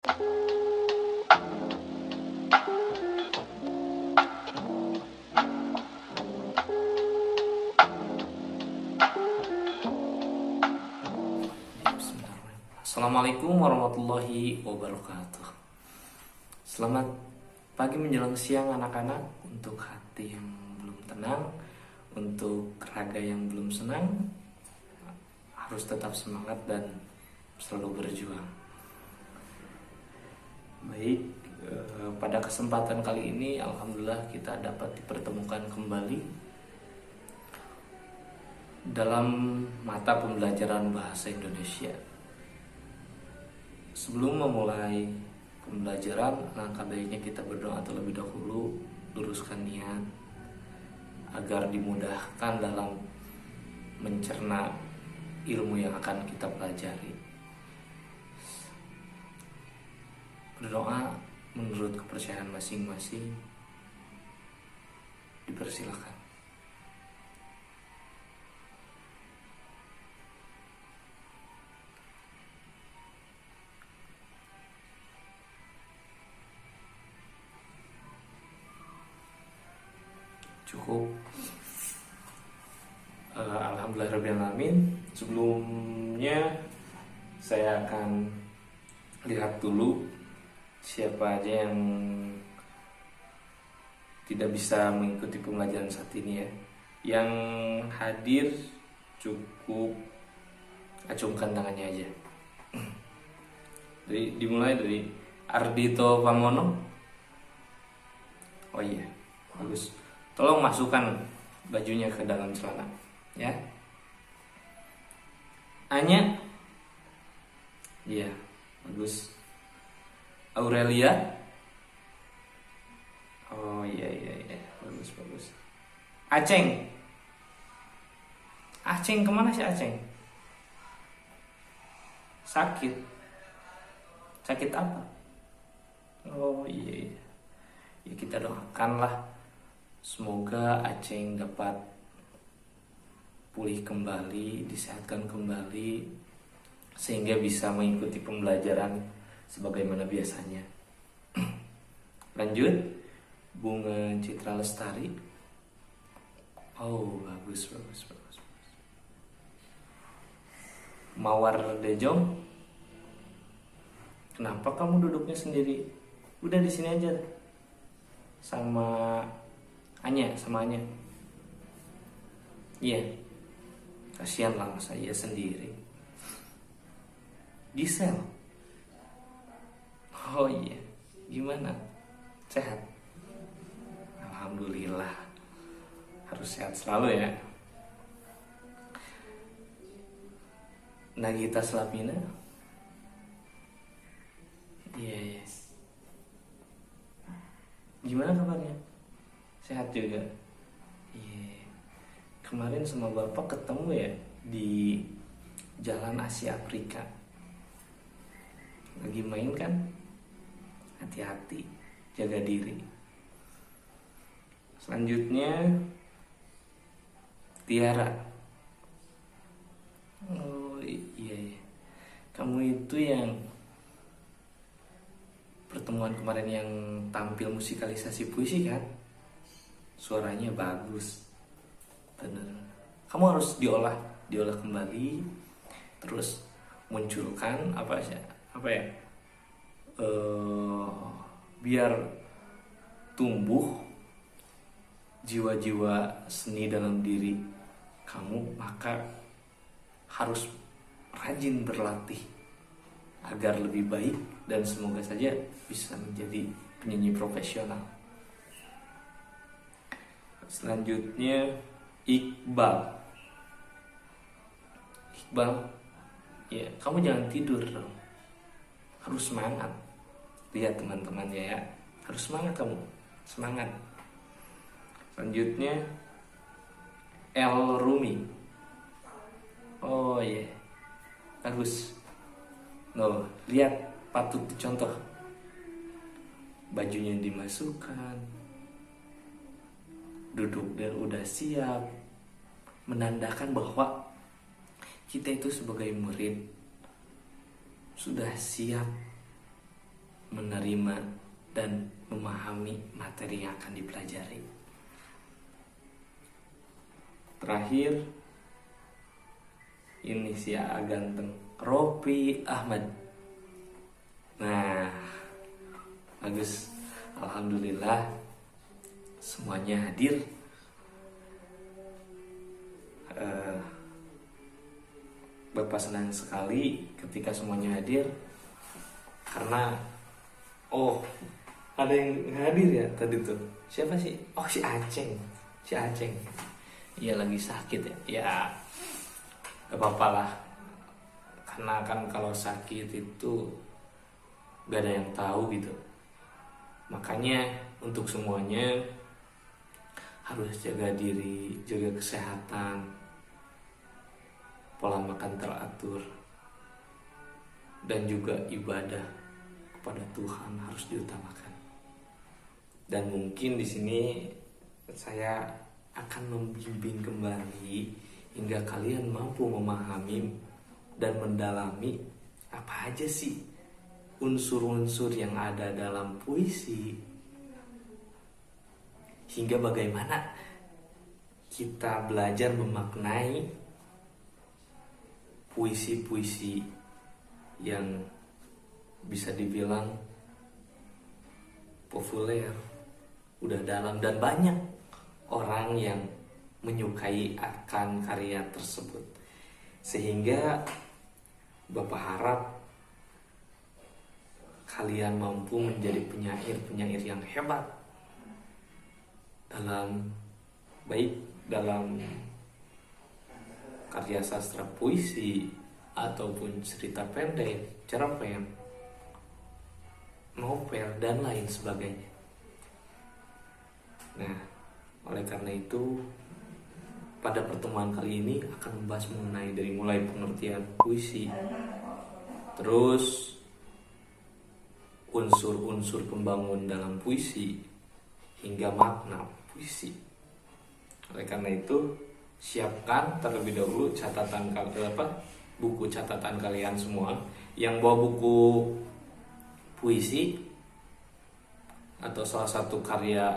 Assalamualaikum warahmatullahi wabarakatuh. Selamat pagi menjelang siang anak-anak. Untuk hati yang belum tenang, untuk raga yang belum senang, harus tetap semangat dan selalu berjuang. Baik, pada kesempatan kali ini alhamdulillah kita dapat dipertemukan kembali dalam mata pembelajaran bahasa Indonesia. Sebelum memulai pembelajaran, alangkah baiknya kita berdoa terlebih dahulu, luruskan niat agar dimudahkan dalam mencerna ilmu yang akan kita pelajari. Berdoa menurut kepercayaan masing-masing, dipersilakan. Cukup. Alhamdulillahirrahmanirrahim. Sebelumnya saya akan lihat dulu siapa aja yang tidak bisa mengikuti pembelajaran saat ini ya. Yang hadir cukup acungkan tangannya aja. Dimulai dari Ardito Pamono. Oh iya, bagus. Tolong masukkan bajunya ke dalam celana, ya. Anya, iya, bagus. Aurelia, oh iya, bagus. Aceng, kemana sih Aceng? Sakit apa? Oh iya, ya kita doakanlah. Semoga Aceng dapat pulih kembali, disehatkan kembali, sehingga bisa mengikuti pembelajaran sebagaimana biasanya. Lanjut, Bunga Citra Lestari. Oh, bagus. Mawar Dejong. Kenapa kamu duduknya sendiri? Udah di sini aja. Sama Anya. Iya. Kasihan lah saya sendiri. Gisel. Oh iya. Gimana? Sehat? Alhamdulillah. Harus sehat selalu ya. Nagita Slavina. Iya. Gimana kabarnya? Sehat juga. Iya. Kemarin sama bapak ketemu ya di Jalan Asia Afrika. Lagi main kan? Hati-hati, jaga diri. Selanjutnya Tiara. Oh iya. Kamu itu yang pertemuan kemarin yang tampil musikalisasi puisi kan? Suaranya bagus, bener. Kamu harus diolah kembali, terus munculkan biar tumbuh jiwa-jiwa seni dalam diri kamu, maka harus rajin berlatih agar lebih baik dan semoga saja bisa menjadi penyanyi profesional. Selanjutnya Iqbal, ya kamu jangan tidur dong, harus semangat. Lihat teman-teman ya, harus semangat kamu, semangat. Selanjutnya El Rumi. Oh iya, bagus. Lihat, patut dicontoh. Bajunya dimasukkan, duduk dan udah siap, menandakan bahwa kita itu sebagai murid sudah siap menerima dan memahami materi yang akan dipelajari. Terakhir, ini si ganteng Ropi Ahmad. Nah, bagus. Alhamdulillah semuanya hadir. Bapak senang sekali ketika semuanya hadir, karena ada yang hadir ya tadi tuh. Siapa sih? Oh, si Aceng. Iya, lagi sakit ya. Ya gak apa-apa lah, karena kan kalau sakit itu gak ada yang tahu gitu. Makanya untuk semuanya harus jaga diri, jaga kesehatan, pola makan teratur, dan juga ibadah kepada Tuhan harus diutamakan. Dan mungkin di sini saya akan membimbing kembali hingga kalian mampu memahami dan mendalami apa aja sih unsur-unsur yang ada dalam puisi, hingga bagaimana kita belajar memaknai puisi-puisi yang bisa dibilang populer, udah dalam, dan banyak orang yang menyukai akan karya tersebut. Sehingga Bapak harap kalian mampu menjadi penyair-penyair yang hebat dalam karya sastra puisi ataupun cerita pendek, cerpen, novel, dan lain sebagainya. Nah, oleh karena itu pada pertemuan kali ini akan membahas mengenai dari mulai pengertian puisi, terus unsur-unsur pembangun dalam puisi, hingga makna puisi. Oleh karena itu, siapkan terlebih dahulu buku catatan kalian semua. Yang bawa buku puisi atau salah satu karya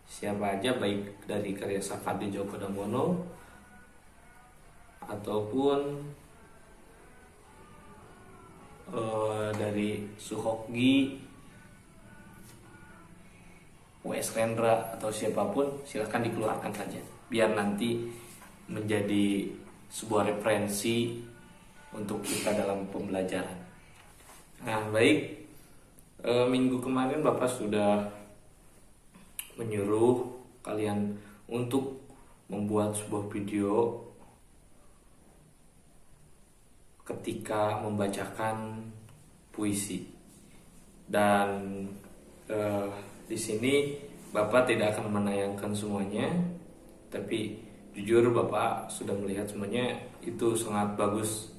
siapa aja, baik dari karya Sapardi Djoko Damono ataupun dari Suhokgi, W.S. Rendra, atau siapapun, silahkan dikeluarkan saja biar nanti menjadi sebuah referensi untuk kita dalam pembelajaran. Nah, baik, minggu kemarin Bapak sudah menyuruh kalian untuk membuat sebuah video ketika membacakan puisi, dan di sini Bapak tidak akan menayangkan semuanya, tapi jujur Bapak sudah melihat semuanya, itu sangat bagus,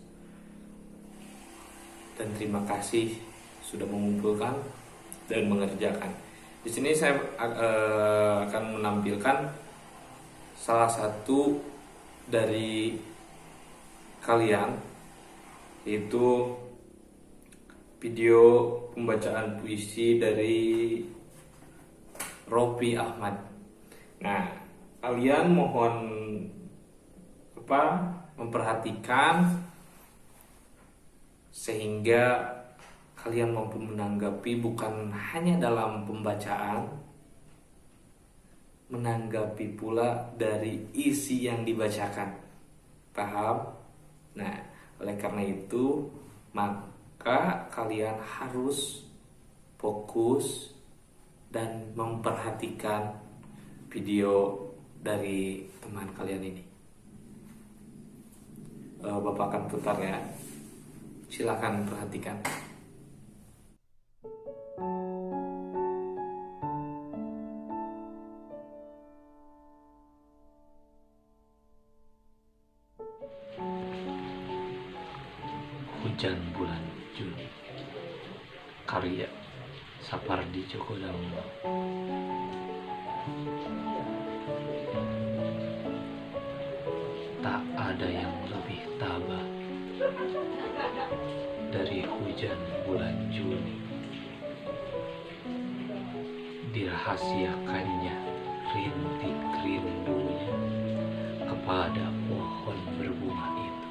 dan terima kasih sudah mengumpulkan dan mengerjakan. Di sini saya akan menampilkan salah satu dari kalian, yaitu video pembacaan puisi dari Ropi Ahmad. Nah, kalian mohon memperhatikan sehingga kalian mampu menanggapi, bukan hanya dalam pembacaan, menanggapi pula dari isi yang dibacakan. Paham? Nah, oleh karena itu maka kalian harus fokus dan memperhatikan video dari teman kalian ini. Bapak akan putar ya, silakan perhatikan. Hujan Bulan Juni, karya Sapardi Djoko Damono. Tak ada yang lebih tabah dari hujan bulan Juni dirahasiakannya rintik rindunya kepada pohon berbunga itu.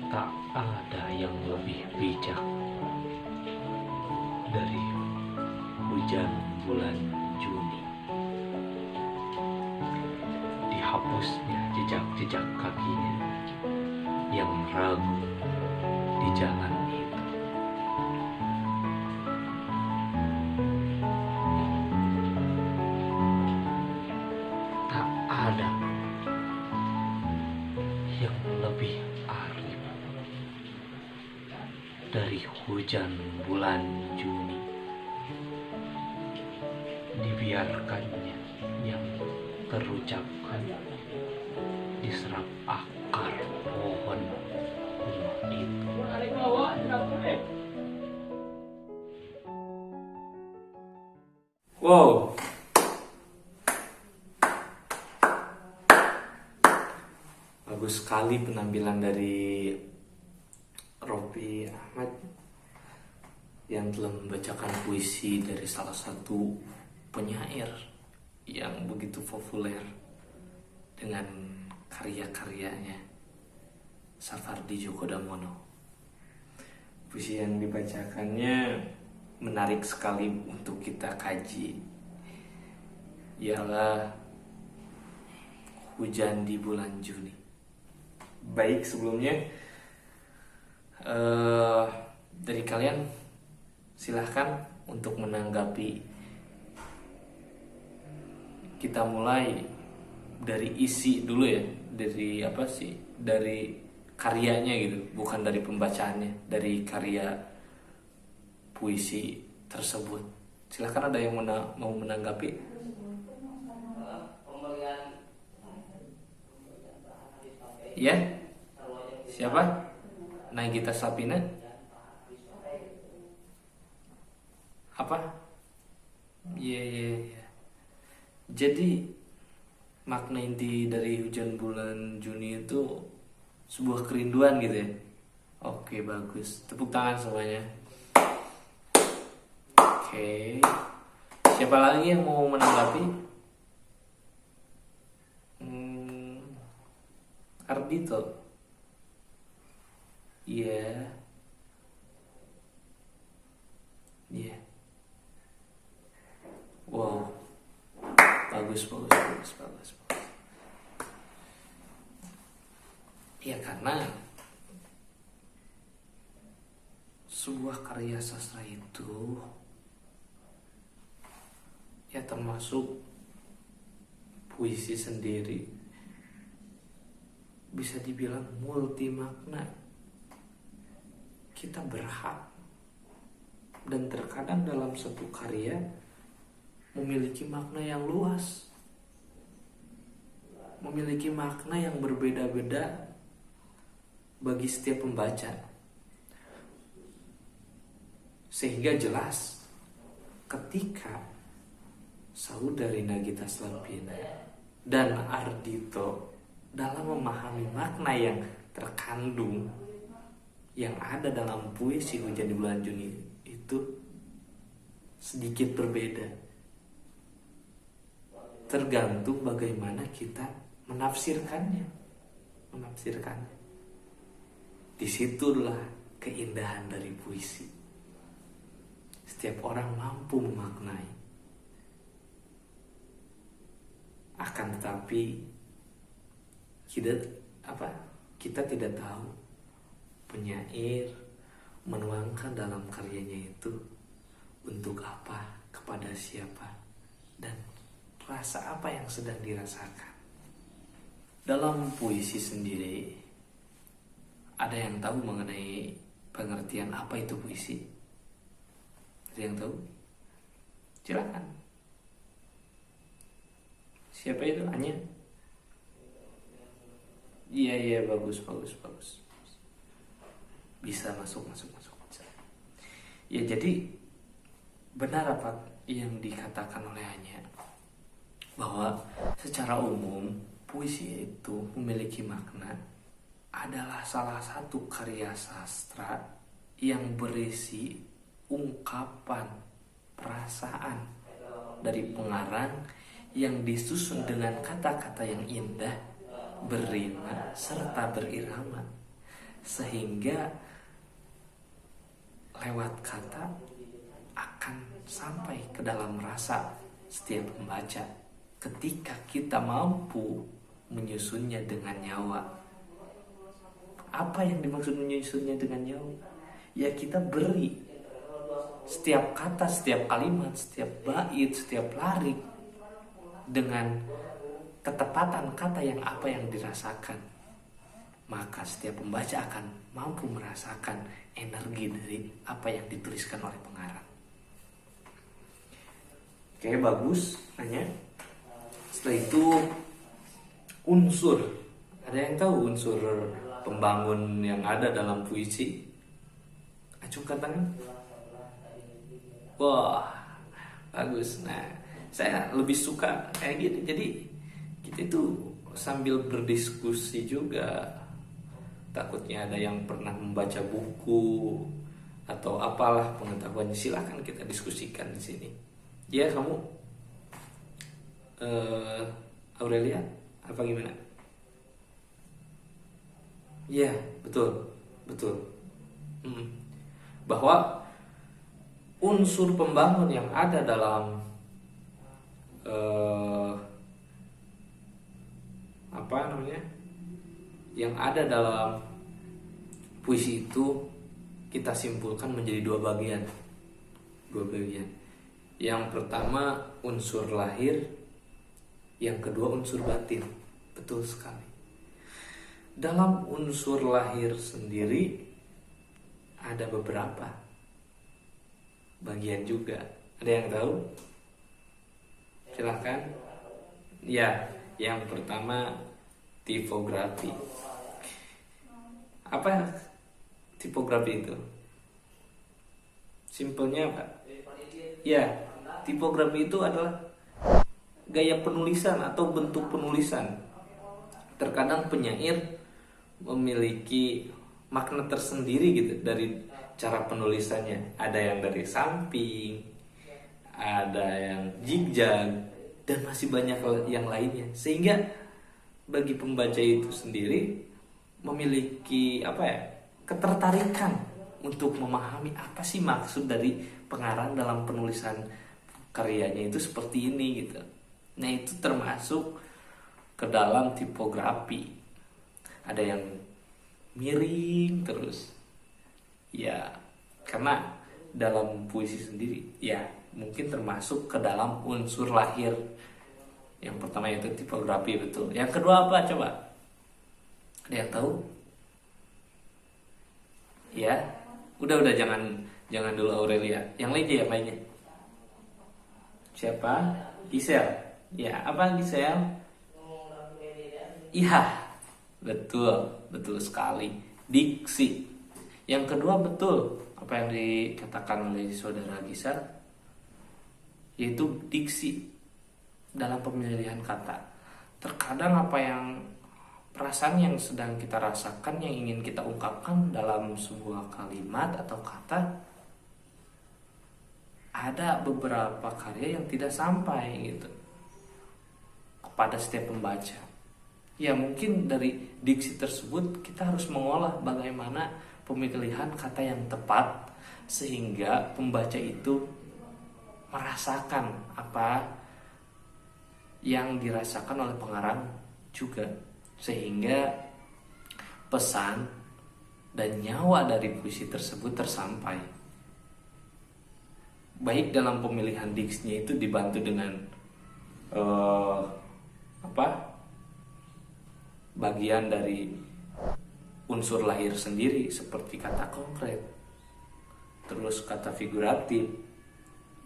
Tak ada yang lebih bijak dari hujan bulan Juni. Dihapusnya jejak-jejak kakinya yang ragu di jalan itu. Tak ada yang lebih arif dari hujan bulan Juni. Dibiarkannya yang terucapkan diserap akar pohon bunga itu. Wow, bagus sekali penampilan dari Ropi Ahmad yang telah membacakan puisi dari salah satu penyair yang begitu populer dengan karya-karyanya, Safardi Djoko Damono. Puisi yang dibacakannya menarik sekali untuk kita kaji, ialah Hujan di Bulan Juni. Baik, sebelumnya dari kalian silahkan untuk menanggapi. Kita mulai dari isi dulu ya, dari apa sih, dari karyanya gitu, bukan dari pembacaannya, dari karya puisi tersebut. Silahkan, ada yang mau menanggapi? Ya, siapa? Nagita Slavina? Apa? Iya. Jadi makna inti dari Hujan Bulan Juni itu sebuah kerinduan gitu ya. Oke, bagus. Tepuk tangan semuanya. Oke. Siapa lagi yang mau menanggapi? Ardito. Iya. Wow. Bagus. Ya, karena sebuah karya sastra itu ya termasuk puisi sendiri, bisa dibilang multi makna. Kita berhak, dan terkadang dalam satu karya memiliki makna yang luas, memiliki makna yang berbeda-beda bagi setiap pembaca. Sehingga jelas ketika saudari Nagita Slavina dan Ardito dalam memahami makna yang terkandung yang ada dalam puisi Hujan di Bulan Juni itu sedikit berbeda, tergantung bagaimana kita menafsirkannya. Disitulah keindahan dari puisi. Setiap orang mampu memaknai, akan tetapi kita tidak tahu penyair menuangkan dalam karyanya itu untuk apa, kepada siapa, dan rasa apa yang sedang dirasakan. Dalam puisi sendiri, ada yang tahu mengenai pengertian apa itu puisi? Ada yang tahu? Silakan. Siapa itu? Anya? Iya, bagus. Bisa masuk. Ya, jadi benar apa yang dikatakan oleh Anya, bahwa secara umum puisi itu memiliki makna adalah salah satu karya sastra yang berisi ungkapan perasaan dari pengarang yang disusun dengan kata-kata yang indah, berrima serta berirama, sehingga lewat kata akan sampai ke dalam rasa setiap pembaca ketika kita mampu menyusunnya dengan nyawa. Apa yang dimaksud menyusunnya dengan nyawa? Ya, kita beri setiap kata, setiap kalimat, setiap bait, setiap lirik dengan ketepatan kata yang apa yang dirasakan. Maka setiap pembaca akan mampu merasakan energi dari apa yang dituliskan oleh pengarang. Oke, bagus nanya. Setelah itu unsur. Ada yang tahu unsur pembangun yang ada dalam puisi? Acungkan tangan. Wah, bagus. Nah, saya lebih suka kayak gitu. Jadi kita itu sambil berdiskusi juga. Takutnya ada yang pernah membaca buku atau apalah pengetahuannya, silakan kita diskusikan di sini. Ya, kamu Aurelia apa gimana? Ya, betul. Bahwa unsur pembangun yang ada dalam yang ada dalam puisi itu kita simpulkan menjadi dua bagian. Yang pertama unsur lahir, yang kedua unsur batin. Betul sekali. Dalam unsur lahir sendiri ada beberapa bagian juga. Ada yang tahu? Silahkan. Ya, yang pertama tipografi. Apa tipografi itu? Simpelnya apa? Ya, tipografi itu adalah gaya penulisan atau bentuk penulisan. Terkadang penyair memiliki makna tersendiri gitu dari cara penulisannya. Ada yang dari samping, ada yang zigzag, dan masih banyak yang lainnya. Sehingga bagi pembaca itu sendiri memiliki ketertarikan untuk memahami apa sih maksud dari pengarang dalam penulisan karyanya itu seperti ini gitu. Nah, itu termasuk ke dalam tipografi. Ada yang miring terus. Ya, karena dalam puisi sendiri ya mungkin termasuk ke dalam unsur lahir. Yang pertama yaitu tipografi, betul. Yang kedua apa coba? Ada yang tahu? Ya, udah jangan dulu Aurelia. Yang lainnya. Siapa? Gisel. Ya, apa Gisel? Iya, betul sekali. Diksi. Yang kedua betul apa yang dikatakan oleh saudara Gisel, yaitu diksi dalam pemilihan kata. Terkadang perasaan yang sedang kita rasakan, yang ingin kita ungkapkan dalam sebuah kalimat atau kata, ada beberapa karya yang tidak sampai gitu kepada setiap pembaca. Ya, mungkin dari diksi tersebut kita harus mengolah bagaimana pemilihan kata yang tepat sehingga pembaca itu merasakan apa yang dirasakan oleh pengarang juga, sehingga pesan dan nyawa dari puisi tersebut tersampai. Baik dalam pemilihan diksinya itu dibantu dengan bagian dari unsur lahir sendiri seperti kata konkret, terus kata figuratif,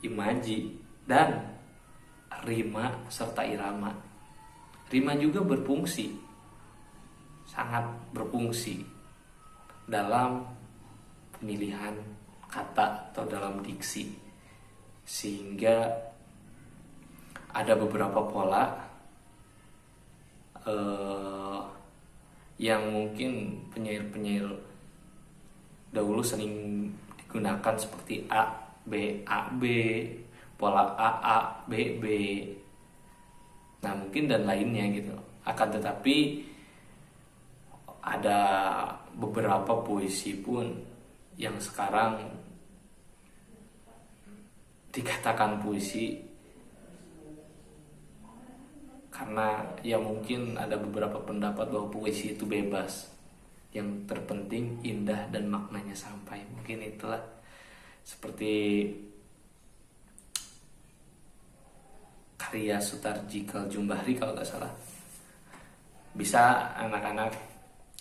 imaji, dan rima serta irama. Rima juga sangat berfungsi dalam pemilihan kata atau dalam diksi, sehingga ada beberapa pola yang mungkin penyair-penyair dahulu sering digunakan seperti A, B, pola A, B, B. Nah, mungkin dan lainnya gitu. Akan tetapi ada beberapa puisi pun yang sekarang dikatakan puisi karena ya mungkin ada beberapa pendapat bahwa puisi itu bebas, yang terpenting indah dan maknanya sampai. Mungkin itulah seperti karya Sutarji Kaljumbahri kalau nggak salah. Bisa anak-anak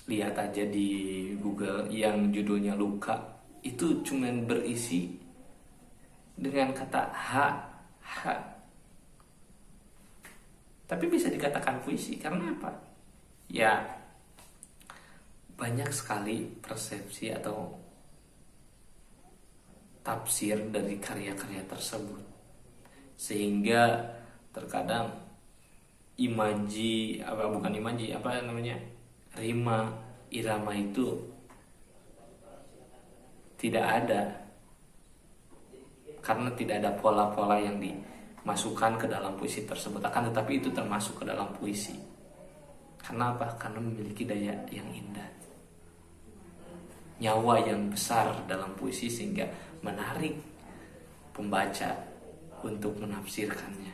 lihat aja di Google yang judulnya Luka. Itu cuman berisi dengan kata H. Tapi bisa dikatakan puisi karena apa? Ya banyak sekali persepsi atau tafsir dari karya-karya tersebut, sehingga terkadang rima irama itu tidak ada karena tidak ada pola-pola yang dimasukkan ke dalam puisi tersebut. Akan tetapi itu termasuk ke dalam puisi. Karena apa? Karena memiliki daya yang indah, nyawa yang besar dalam puisi, sehingga menarik pembaca untuk menafsirkannya.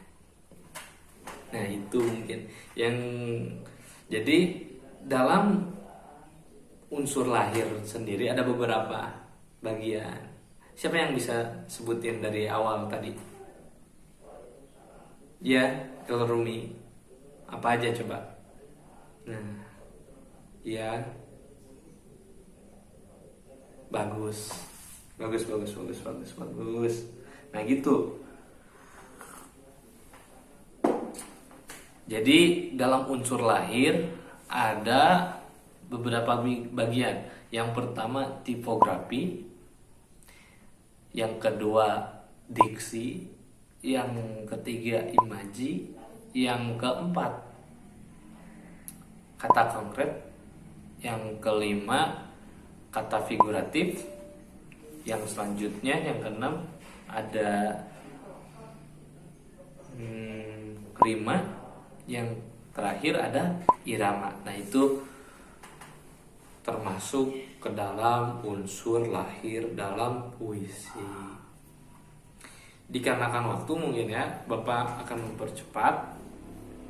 Nah, itu mungkin yang jadi dalam unsur lahir sendiri ada beberapa bagian. Siapa yang bisa sebutin dari awal tadi? Ya, kalau Rumi apa aja coba? Nah, ya, bagus. Nah gitu. Jadi dalam unsur lahir ada beberapa bagian. Yang pertama tipografi, yang kedua diksi, yang ketiga imaji, yang keempat kata konkret, yang kelima kata figuratif, yang selanjutnya yang keenam ada rima, yang terakhir ada irama. Nah, itu termasuk ke dalam unsur lahir dalam puisi. Dikarenakan waktu mungkin ya Bapak akan mempercepat.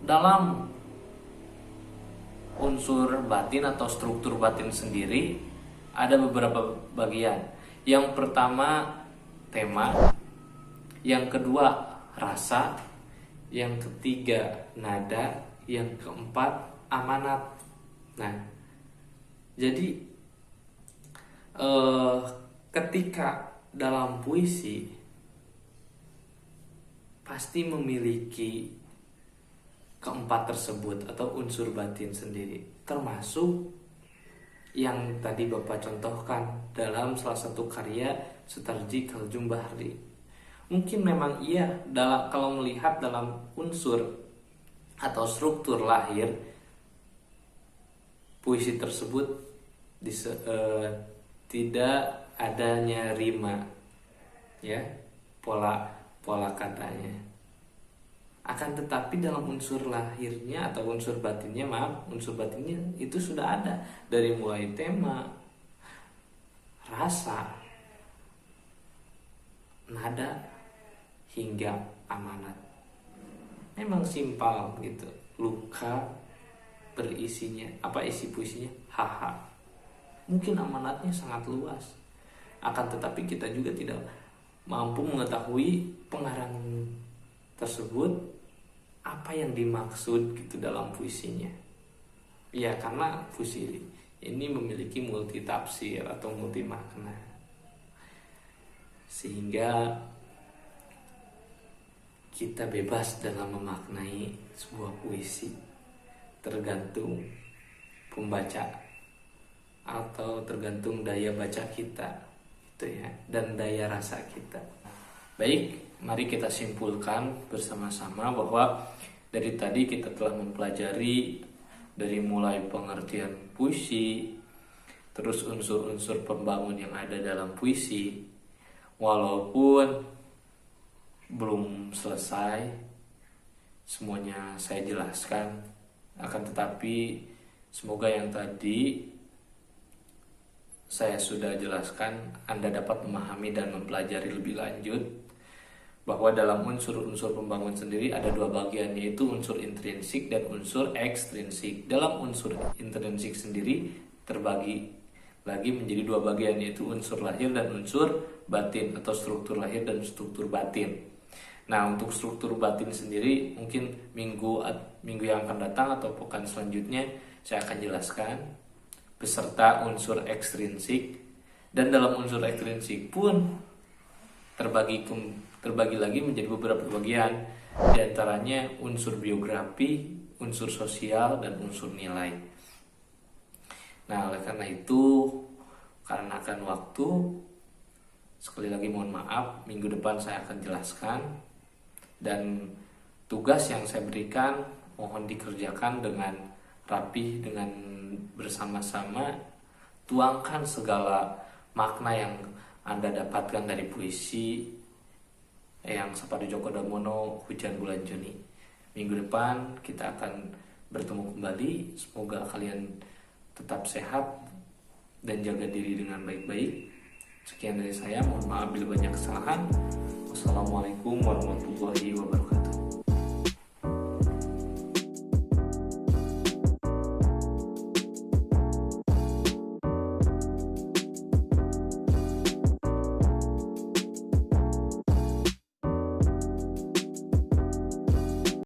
Dalam unsur batin atau struktur batin sendiri ada beberapa bagian. Yang pertama tema, yang kedua rasa, yang ketiga nada, yang keempat amanat. Nah, jadi ketika dalam puisi pasti memiliki keempat tersebut atau unsur batin sendiri, termasuk yang tadi Bapak contohkan dalam salah satu karya Sutarji Kaljumbahri. Mungkin memang iya kalau melihat dalam unsur atau struktur lahir puisi tersebut tidak adanya rima, ya, pola katanya. Akan tetapi dalam unsur lahirnya atau unsur batinnya itu sudah ada, dari mulai tema, rasa, nada, hingga amanat. Memang simpel gitu. Luka berisinya, apa isi puisinya? Haha. Mungkin amanatnya sangat luas. Akan tetapi kita juga tidak mampu mengetahui pengarang tersebut apa yang dimaksud gitu dalam puisinya. Ya, karena puisi ini memiliki multi tafsir atau multi makna, sehingga kita bebas dalam memaknai sebuah puisi, tergantung pembaca atau tergantung daya baca kita itu ya, dan daya rasa kita. Baik, mari kita simpulkan bersama-sama bahwa dari tadi kita telah mempelajari dari mulai pengertian puisi, terus unsur-unsur pembangun yang ada dalam puisi. Walaupun belum selesai semuanya saya jelaskan, akan tetapi semoga yang tadi saya sudah jelaskan Anda dapat memahami dan mempelajari lebih lanjut bahwa dalam unsur-unsur pembangun sendiri ada dua bagian, yaitu unsur intrinsik dan unsur ekstrinsik. Dalam unsur intrinsik sendiri terbagi lagi menjadi dua bagian, yaitu unsur lahir dan unsur batin, atau struktur lahir dan struktur batin. Nah, untuk struktur batin sendiri mungkin minggu yang akan datang atau pekan selanjutnya saya akan jelaskan beserta unsur ekstrinsik. Dan dalam unsur ekstrinsik pun terbagi lagi menjadi beberapa bagian, diantaranya unsur biografi, unsur sosial, dan unsur nilai. Nah, oleh karena itu, karena akan waktu, sekali lagi mohon maaf, minggu depan saya akan jelaskan. Dan tugas yang saya berikan mohon dikerjakan dengan rapi, dengan bersama-sama, tuangkan segala makna yang Anda dapatkan dari puisi yang Sapadu Djoko Damono, Hujan Bulan Juni. Minggu depan kita akan bertemu kembali. Semoga kalian tetap sehat dan jaga diri dengan baik-baik. Sekian dari saya, mohon maaf bila banyak kesalahan. Wassalamualaikum warahmatullahi wabarakatuh.